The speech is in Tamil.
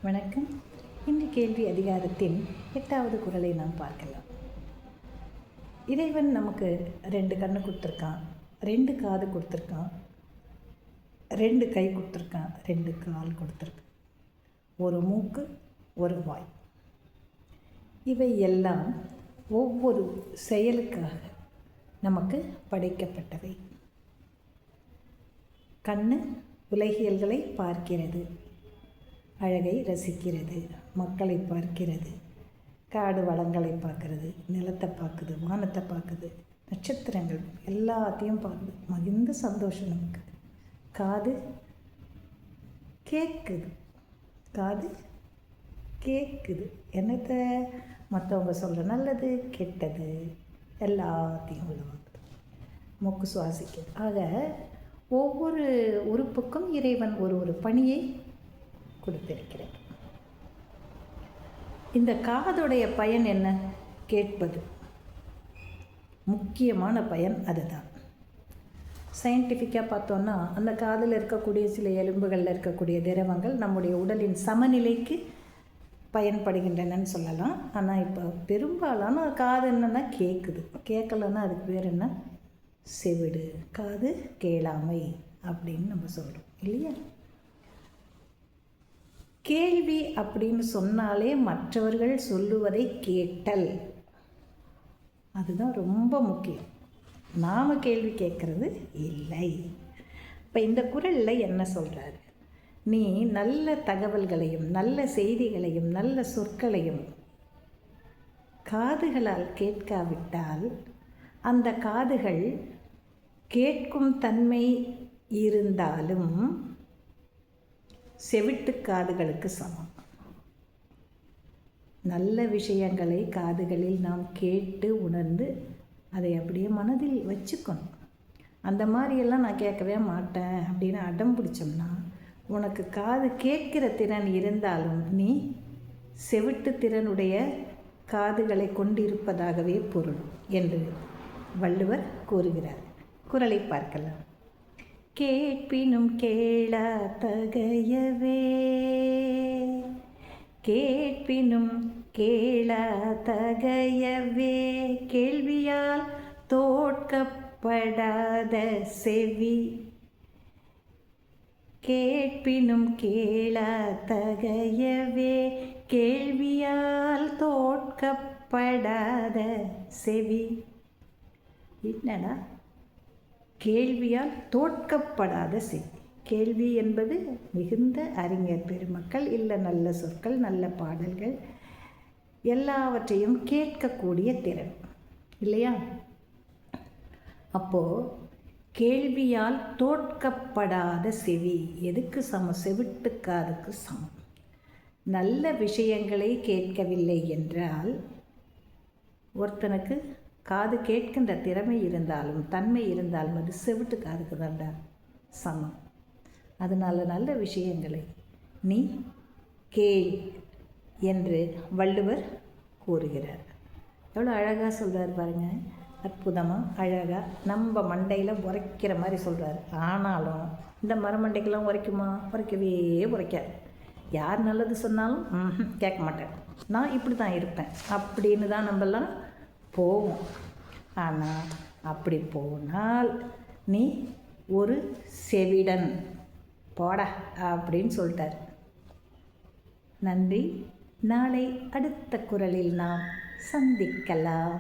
வணக்கம். இன்று கேள்வி அதிகாரத்தின் 8வது குறளை நாம் பார்க்கலாம். இறைவன் நமக்கு 2 கண்ணு கொடுத்துருக்கான், 2 காது கொடுத்துருக்கான், 2 கை கொடுத்துருக்கான், 2 கால் கொடுத்துருக்கான், ஒரு மூக்கு, ஒரு வாய். இவை எல்லாம் ஒவ்வொரு செயலுக்காக நமக்கு படைக்கப்பட்டவை. கண்ணு உலகியல்களை பார்க்கிறது, அழகை ரசிக்கிறது, மக்களை பார்க்கிறது, காடு வளங்களை பார்க்குறது, நிலத்தை பார்க்குது, வானத்தை பார்க்குது, நட்சத்திரங்கள் எல்லாத்தையும் பார்க்குது. மகிழ்ந்த சந்தோஷம் நமக்கு. காது கேட்குது, காது கேட்குது என்னத்தை, மற்றவங்க சொல்கிற நல்லது கெட்டது எல்லாத்தையும் உள்ளவாங்க. மூக்கு சுவாசிக்குது. ஆக ஒவ்வொரு உறுப்புக்கும் இறைவன் ஒரு பணியை கொடுத்திருக்கிறேன். இந்த காதுடைய பயன் என்ன? கேட்பது. முக்கியமான பயன் அதுதான். சயின்டிஃபிக்காக பார்த்தோன்னா அந்த காதில் இருக்கக்கூடிய சில எலும்புகளில் இருக்கக்கூடிய திரவங்கள் நம்முடைய உடலின் சமநிலைக்கு பயன்படுகின்றனன்னு சொல்லலாம். ஆனால் இப்போ பெரும்பாலான காது என்னென்னா கேட்குது. கேட்கலன்னா அதுக்கு பேர் என்ன? செவிடு. காது கேளாமை அப்படின்னு நம்ம சொல்கிறோம் இல்லையா? கேள்வி அப்படின்னு சொன்னாலே மற்றவர்கள் சொல்லுவதை கேட்டல், அதுதான் ரொம்ப முக்கியம். நாம் கேள்வி கேட்குறது இல்லை. இப்போ இந்த குறளில் என்ன சொல்கிறாரு? நீ நல்ல தகவல்களையும் நல்ல செய்திகளையும் நல்ல சொற்களையும் காதுகளால் கேட்காவிட்டால் அந்த காதுகள் கேட்கும் தன்மை இருந்தாலும் செவிட்டு காதுகளுக்கு சமம். நல்ல விஷயங்களை காதுகளில் நாம் கேட்டு உணர்ந்து அதை அப்படியே மனதில் வச்சுக்கணும். அந்த மாதிரியெல்லாம் நான் கேட்கவே மாட்டேன் அப்படின்னு அடம் பிடிச்சோம்னா உனக்கு காது கேட்கிற திறன் இருந்தாலும் நீ செவிட்டு திறனுடைய காதுகளை கொண்டிருப்பதாகவே பொருள் என்று வள்ளுவர் கூறுகிறார். குறளை பார்க்கலாம். கேட்பினும் கேளாதகையவே, கேட்பினும் கேளாதகையவே, கேள்வியால் தோற்கப்படாத செவி, கேட்பினும் கேளாதகையவே, கேள்வியால் தோற்கப்படாத செவி. என்னடா கேள்வியால் தோற்கப்படாத செவி? கேள்வி என்பது மிகுந்த அறிஞர் பெருமக்கள் இல்லை நல்ல சொற்கள் நல்ல பாடல்கள் எல்லாவற்றையும் கேட்கக்கூடிய திறன் இல்லையா? அப்போது கேள்வியால் தோற்கப்படாத செவி எதுக்கு சமம்? செவிட்டுக்காதுக்கு சமம். நல்ல விஷயங்களை கேட்கவில்லை என்றால் ஒருத்தனுக்கு காது கேட்கின்ற திறமை இருந்தாலும் தன்மை இருந்தாலும் அது செவிட்டு காதுக்கு தான்டா சமம். அதனால் நல்ல விஷயங்களை நீ கேள் என்று வள்ளுவர் கூறுகிறார். எவ்வளோ அழகாக சொல்கிறார் பாருங்கள். அற்புதமாக அழகாக நம்ம மண்டையில் உரைக்கிற மாதிரி சொல்கிறார். ஆனாலும் இந்த மரமண்டைக்கெல்லாம் உரைக்குமா? உரைக்கவே உரைக்காது. யார் நல்லது சொன்னாலும் கேட்க மாட்டேன், நான் இப்படி தான் இருப்பேன் அப்படின்னு தான் நம்மெல்லாம் போவோம். ஆனால் அப்படி போனால் நீ ஒரு செவிடன் போடா அப்படின்னு சொல்லிட்டார். நன்றி. நாளை அடுத்த குறளில் நாம் சந்திக்கலாம்.